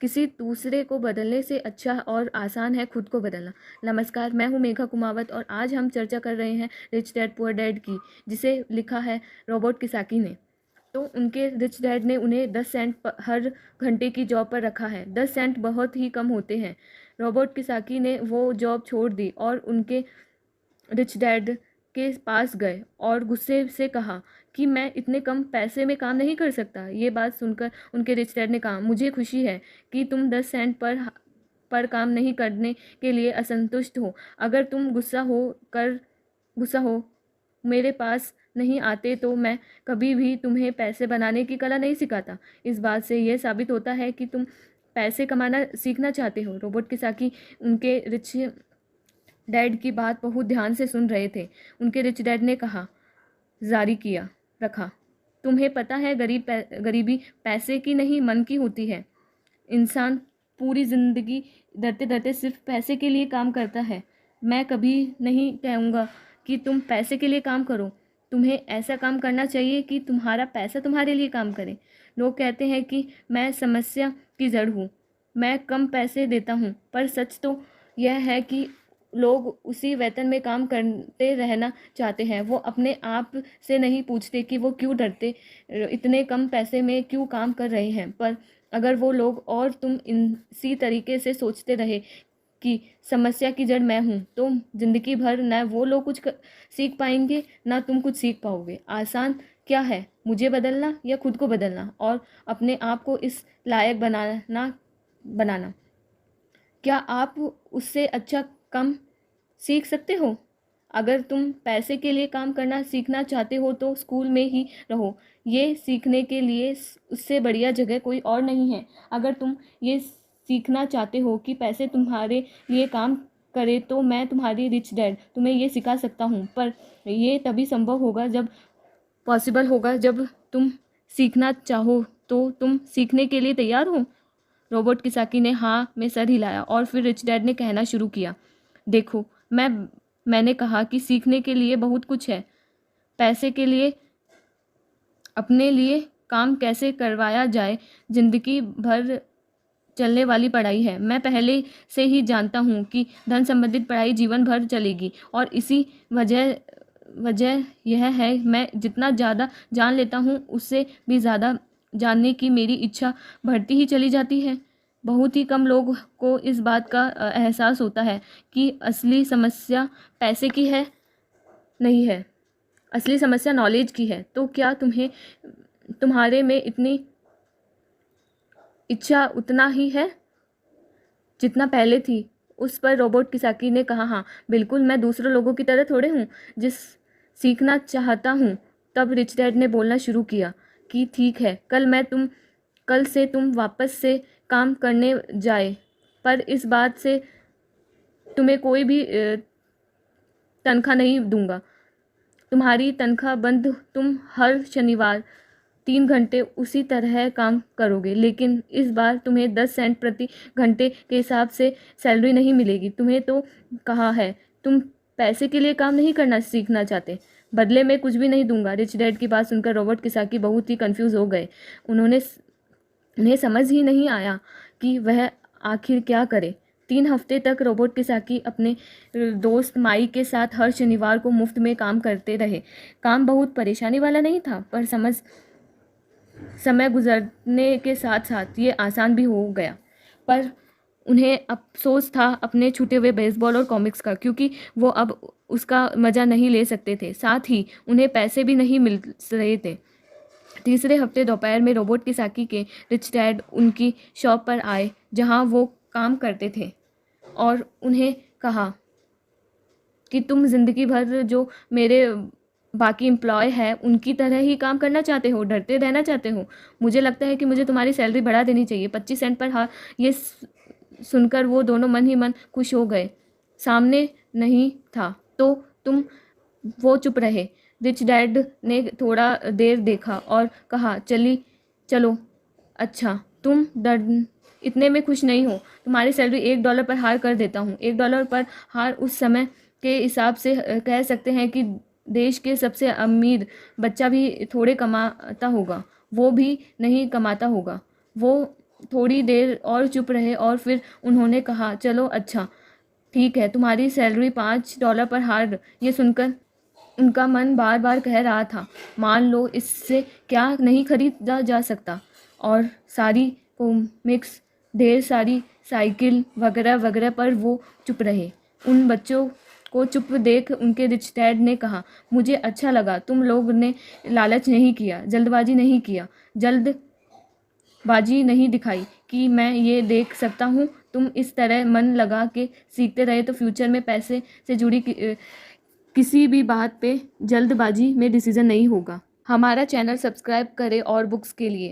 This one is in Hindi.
किसी दूसरे को बदलने से अच्छा और आसान है खुद को बदलना। नमस्कार, मैं हूँ मेघा कुमावत और आज हम चर्चा कर रहे हैं रिच डैड पुअर डैड की, जिसे लिखा है रॉबर्ट किसाकी ने। तो उनके रिच डैड ने उन्हें 10 सेंट हर घंटे की जॉब पर रखा है। 10 सेंट बहुत ही कम होते हैं। रॉबर्ट किसाकी ने वो जॉब छोड़ दी और उनके रिच डैड के पास गए और गुस्से से कहा कि मैं इतने कम पैसे में काम नहीं कर सकता। ये बात सुनकर उनके रिच डैड ने कहा, मुझे खुशी है कि तुम 10 सेंट पर काम नहीं करने के लिए असंतुष्ट हो। अगर तुम गुस्सा हो मेरे पास नहीं आते तो मैं कभी भी तुम्हें पैसे बनाने की कला नहीं सिखाता। इस बात से यह साबित होता है कि तुम पैसे कमाना सीखना चाहते हो। रॉबर्ट किसाकी उनके रिच डैड की बात बहुत ध्यान से सुन रहे थे। उनके रिच डैड ने कहा, जारी किया रखा, तुम्हें पता है गरीबी पैसे की नहीं मन की होती है। इंसान पूरी ज़िंदगी डरते डरते सिर्फ पैसे के लिए काम करता है। मैं कभी नहीं कहूँगा कि तुम पैसे के लिए काम करो। तुम्हें ऐसा काम करना चाहिए कि तुम्हारा पैसा तुम्हारे लिए काम करे। लोग कहते हैं कि मैं समस्या की जड़ हूँ, मैं कम पैसे देता हूँ, पर सच तो यह है कि लोग उसी वेतन में काम करते रहना चाहते हैं। वो अपने आप से नहीं पूछते कि वो क्यों डरते इतने कम पैसे में क्यों काम कर रहे हैं। पर अगर वो लोग और तुम इसी तरीके से सोचते रहे कि समस्या की जड़ मैं हूँ, तो ज़िंदगी भर न वो लोग सीख पाएंगे ना तुम कुछ सीख पाओगे। आसान क्या है, मुझे बदलना या खुद को बदलना और अपने आप को इस लायक बनाना। क्या आप उससे अच्छा कम सीख सकते हो? अगर तुम पैसे के लिए काम करना सीखना चाहते हो तो स्कूल में ही रहो। ये सीखने के लिए उससे बढ़िया जगह कोई और नहीं है। अगर तुम ये सीखना चाहते हो कि पैसे तुम्हारे लिए काम करे तो मैं तुम्हारी रिच डैड तुम्हें ये सिखा सकता हूँ, पर ये तभी संभव होगा जब तुम सीखना चाहो। तो तुम सीखने के लिए तैयार हो? रॉबर्ट किसाकी ने हाँ में सर हिलाया और फिर रिच डैड ने कहना शुरू किया, देखो, मैंने कहा कि सीखने के लिए बहुत कुछ है। पैसे के लिए अपने लिए काम कैसे करवाया जाए जिंदगी भर चलने वाली पढ़ाई है। मैं पहले से ही जानता हूँ कि धन संबंधित पढ़ाई जीवन भर चलेगी और इसी वजह यह है मैं जितना ज़्यादा जान लेता हूँ उससे भी ज़्यादा जानने की मेरी इच्छा बढ़ती ही चली जाती है। बहुत ही कम लोग को इस बात का एहसास होता है कि असली समस्या पैसे की है नहीं है, असली समस्या नॉलेज की है। तो क्या तुम्हारे में इतनी इच्छा उतना ही है जितना पहले थी? उस पर रॉबर्ट किसाकी ने कहा, हाँ बिल्कुल, मैं दूसरे लोगों की तरह थोड़े हूँ जिस सीखना चाहता हूँ। तब रिच डैड ने बोलना शुरू किया कि ठीक है, कल से तुम वापस से काम करने जाए, पर इस बात से तुम्हें कोई भी तनख्वाह नहीं दूंगा। तुम्हारी तनख्वाह बंद। तुम हर शनिवार 3 घंटे उसी तरह काम करोगे, लेकिन इस बार तुम्हें 10 सेंट प्रति घंटे के हिसाब से सैलरी नहीं मिलेगी। तुम्हें तो कहा है, तुम पैसे के लिए काम नहीं करना सीखना चाहते। बदले में कुछ भी नहीं दूंगा। रिच डैड की बात सुनकर रॉबर्ट किसाकी बहुत ही कंफ्यूज हो गए। उन्हें समझ ही नहीं आया कि वह आखिर क्या करे। 3 हफ्ते तक रॉबर्ट किसाकी अपने दोस्त माई के साथ हर शनिवार को मुफ्त में काम करते रहे। काम बहुत परेशानी वाला नहीं था, पर समय गुजरने के साथ साथ ये आसान भी हो गया। पर उन्हें अफसोस था अपने छूटे हुए बेसबॉल और कॉमिक्स का, क्योंकि वो अब उसका मज़ा नहीं ले सकते थे। साथ ही उन्हें पैसे भी नहीं मिल रहे थे। तीसरे हफ्ते दोपहर में रॉबर्ट किसाकी के रिच डैड उनकी शॉप पर आए जहां वो काम करते थे और उन्हें कहा कि तुम जिंदगी भर जो मेरे बाकी एम्प्लॉय है उनकी तरह ही काम करना चाहते हो, डरते रहना चाहते हो। मुझे लगता है कि मुझे तुम्हारी सैलरी बढ़ा देनी चाहिए, 25 सेंट पर। हाँ, ये सुनकर वो दोनों मन ही मन खुश हो गए। सामने नहीं था तो वो चुप रहे। रिच डैड ने थोड़ा देर देखा और कहा, चलो अच्छा, तुम इतने में खुश नहीं हो। तुम्हारी सैलरी $1 पर हार कर देता हूँ। $1 पर हार उस समय के हिसाब से कह सकते हैं कि देश के सबसे अमीर बच्चा भी थोड़े कमाता होगा, वो भी नहीं कमाता होगा। वो थोड़ी देर और चुप रहे और फिर उन्होंने कहा, चलो अच्छा ठीक है, तुम्हारी सैलरी $5 पर हार। ये सुनकर उनका मन बार बार कह रहा था, मान लो इससे क्या नहीं खरीदा जा सकता। और सारी कॉमिक्स, ढेर सारी साइकिल वगैरह वगैरह पर वो चुप रहे। उन बच्चों को चुप देख उनके रिच डैड ने कहा, मुझे अच्छा लगा तुम लोग ने लालच नहीं किया, जल्दबाजी नहीं किया, जल्दबाजी नहीं दिखाई कि मैं ये देख सकता हूँ तुम इस तरह मन लगा के सीखते रहे तो फ्यूचर में पैसे से जुड़ी किसी भी बात पे जल्दबाजी में डिसीजन नहीं होगा। हमारा चैनल सब्सक्राइब करें और बुक्स के लिए।